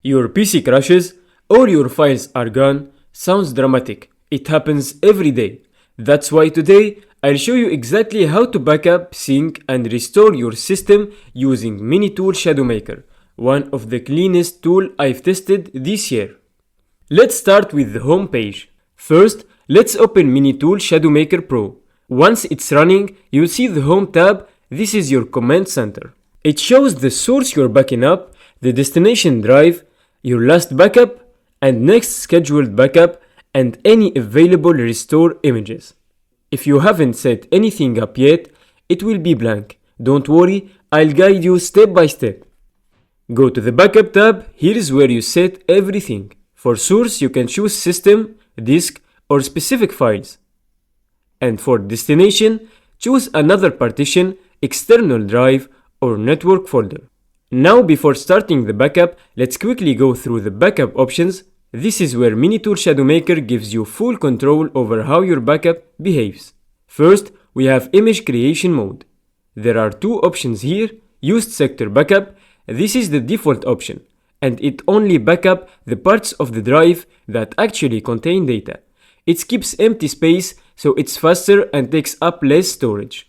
Your PC crashes, all your files are gone, sounds dramatic. It happens every day. That's why today I'll show you exactly how to backup, sync, and restore your system using MiniTool ShadowMaker, one of the cleanest tools I've tested this year. Let's start with the home page. First, let's open MiniTool ShadowMaker Pro. Once it's running, you'll see the Home tab. This is your command center. It shows the source you're backing up, the destination drive, your last backup, and next scheduled backup, and any available restore images. If you haven't set anything up yet, it will be blank. Don't worry, I'll guide you step by step. Go to the Backup tab. Here is where you set everything. For source, you can choose system, disk, or specific files. And for destination, choose another partition, external drive, or network folder. Now, before starting the backup, let's quickly go through the backup options. This is where MiniTool ShadowMaker gives you full control over how your backup behaves. First, we have image creation mode. There are two options here. Used sector backup. This is the default option, and it only backup the parts of the drive that actually contain data. It skips empty space, so it's faster and takes up less storage.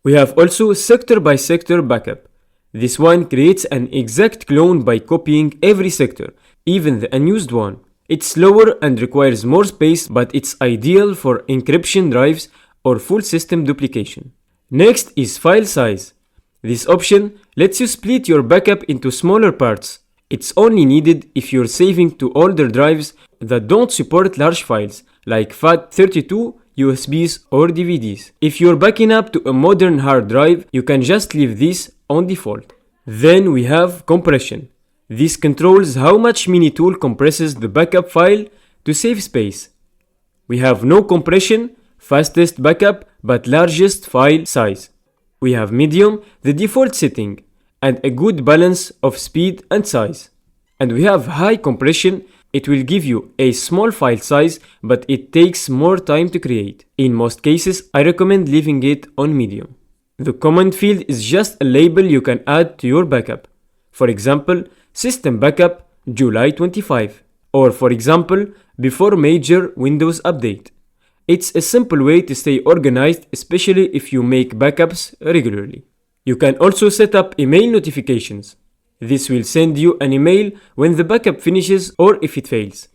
We have also sector by sector backup. This one creates an exact clone by copying every sector, even the unused one. It's slower and requires more space, but it's ideal for encryption drives or full system duplication. Next is file size. This option lets you split your backup into smaller parts. It's only needed if you're saving to older drives that don't support large files, like FAT32, USBs, or DVDs. If you're backing up to a modern hard drive, you can just leave this on default. Then we have compression. This controls how much MiniTool compresses the backup file to save space. We have no compression, fastest backup, but largest file size. We have medium, the default setting, and a good balance of speed and size. And we have high compression. It will give you a small file size, but it takes more time to create. In most cases, I recommend leaving it on medium. The command field is just a label you can add to your backup. For example, system backup July 25, or for example, before major Windows update. It's a simple way to stay organized, especially if you make backups regularly. You can also set up email notifications. This will send you an email when the backup finishes or if it fails.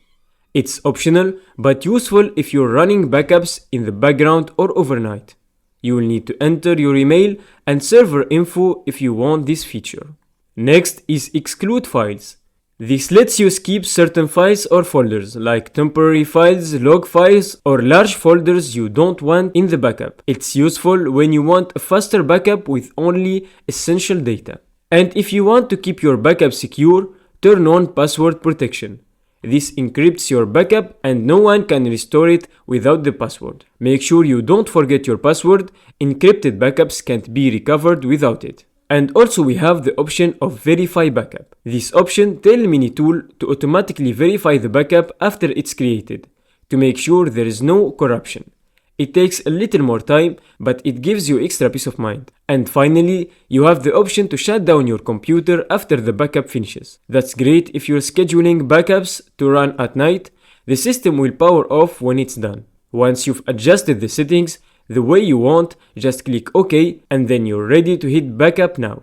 It's optional, but useful if you're running backups in the background or overnight. You will need to enter your email and server info if you want this feature. Next is exclude files. This lets you skip certain files or folders, like temporary files, log files, or large folders you don't want in the backup. It's useful when you want a faster backup with only essential data. And if you want to keep your backup secure, turn on password protection. This encrypts your backup and no one can restore it without the password. Make sure you don't forget your password. Encrypted backups can't be recovered without it. And also we have the option of verify backup. This option tells MiniTool to automatically verify the backup after it's created, to make sure there is no corruption. It takes a little more time, but it gives you extra peace of mind. And finally, you have the option to shut down your computer after the backup finishes. That's great if you're scheduling backups to run at night. The system will power off when it's done. Once you've adjusted the settings the way you want, just click OK and then you're ready to hit backup now.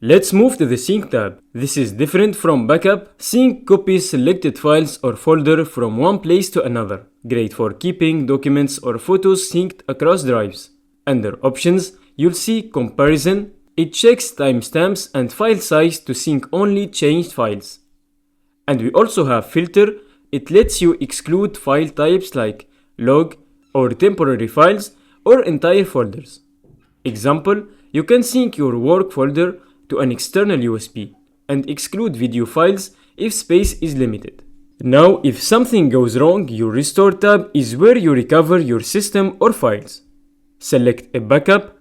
Let's move to the Sync tab. This is different from backup. Sync copies selected files or folder from one place to another. Great for keeping documents or photos synced across drives. Under Options, you'll see Comparison. It checks timestamps and file size to sync only changed files. And we also have Filter. It lets you exclude file types like log or temporary files or entire folders. Example, you can sync your work folder to an external USB and exclude video files if space is limited. Now, if something goes wrong, your Restore tab is where you recover your system or files. Select a backup,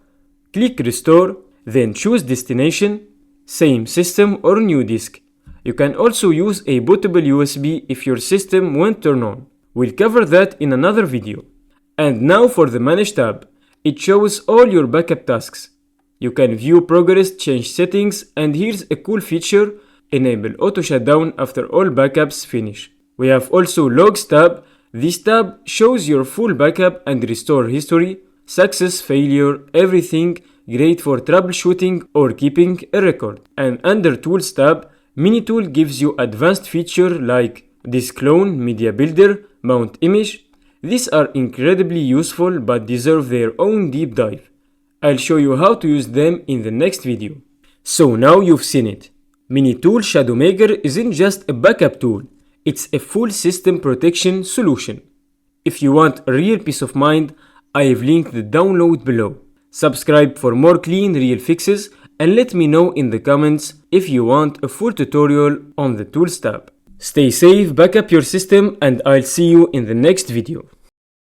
click Restore, then choose Destination, same system or new disk. You can also use a bootable USB if your system won't turn on. We'll cover that in another video. And now for the Manage tab. It shows all your backup tasks. You can view progress, change settings, and here's a cool feature. Enable auto shutdown after all backups finish. We have also Logs tab. This tab shows your full backup and restore history, success, failure, everything, great for troubleshooting or keeping a record. And under Tools tab, MiniTool gives you advanced features like Disk Clone, Media Builder, Mount Image. These are incredibly useful but deserve their own deep dive. I'll show you how to use them in the next video. So now you've seen it. MiniTool ShadowMaker isn't just a backup tool, it's a full system protection solution. If you want a real peace of mind, I've linked the download below. Subscribe for more clean real fixes and let me know in the comments if you want a full tutorial on the Tools tab. Stay safe, back up your system, and I'll see you in the next video.